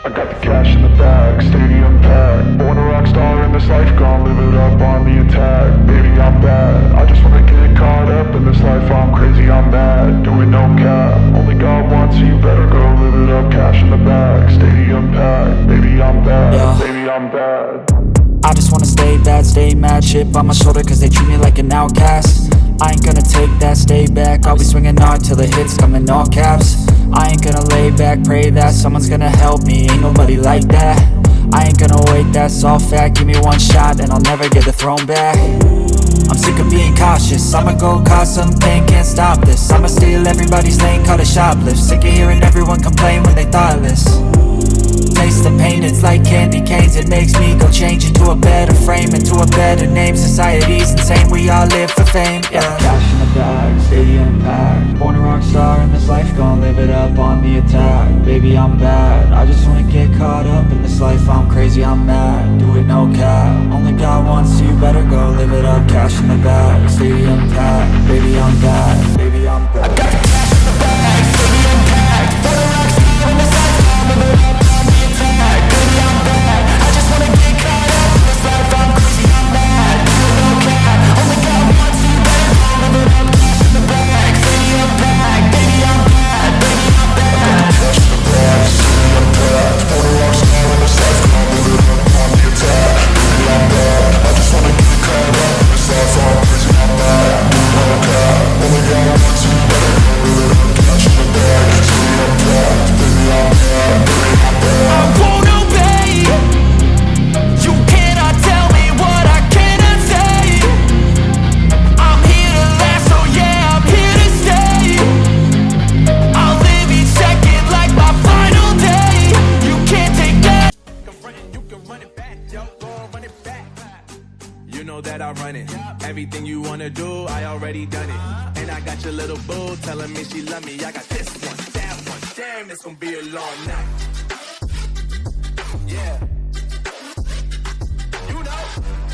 I got the cash in the bag, stadium packed. Born a rock star in this life, gon' live it up on the attack. Baby, I'm bad, I just wanna get caught up in this life. I'm crazy, I'm mad, doing no cap. Only God wants, so you better go live it up. Cash in the bag, stadium packed. Baby, I'm bad, Yeah. baby, I'm bad. I just wanna stay bad, stay mad. Chip on my shoulder cause they treat me like an outcast. I ain't gonna take that, stay back. I'll be swinging hard till the hits come in all caps. I ain't gonna lay back, pray that someone's gonna help me. Ain't nobody like that. I ain't gonna wait, that's all fact. Give me one shot and I'll never get the throne back. I'm sick of being cautious, I'ma go cause some pain, can't stop this. I'ma steal everybody's lane, call it shoplift. Sick of hearing everyone complain when they thoughtless. Taste the pain, it's like candy canes. It makes me go change into a better frame, into a better name. Society's insane, we all live for fame, yeah. Cash in the bag, stadium packed. Born a rock star in this life, gon' live it up on the attack. Baby, I'm bad, I just wanna get caught up in this life. I'm crazy, I'm mad, do it no cap. Only God wants, so you better go live it up. Cash in the bag, stadium packed. Baby, I'm bad, baby, I'm bad. I got the cash in the bag, stadium packed. Born a rock star in this life, gon' live it up on the attack. Baby, I'm bad, I just wanna get caught up in this life. I'm crazy, I'm mad, do it no cap. Only God wants, so you better go live it up. Cash in the bag, stadium packed. Baby, I'm bad, baby, I'm bad. Cash in the bag, stadium packed. Born a rock star in this life, gon' live it up on the attack. Baby, I'm bad, I just wanna get caught up in this life. I'm crazy, I'm mad, do it no cap. Only God wants, so you better go live it up. Cash in the bag, stadium packed. Baby, I'm bad, baby, I'm bad. I won't obey. You cannot tell me what I cannot say. I'm here to last, so yeah, I'm here to stay. I'll live each second like my final day. You can't take that. You can run it back, yo, go run it back. You know that I run it. Everything you wanna do, I already done it. And I got your little boo telling me she love me. I got this one, that one. Damn, it's gonna be a long night. Yeah. You know.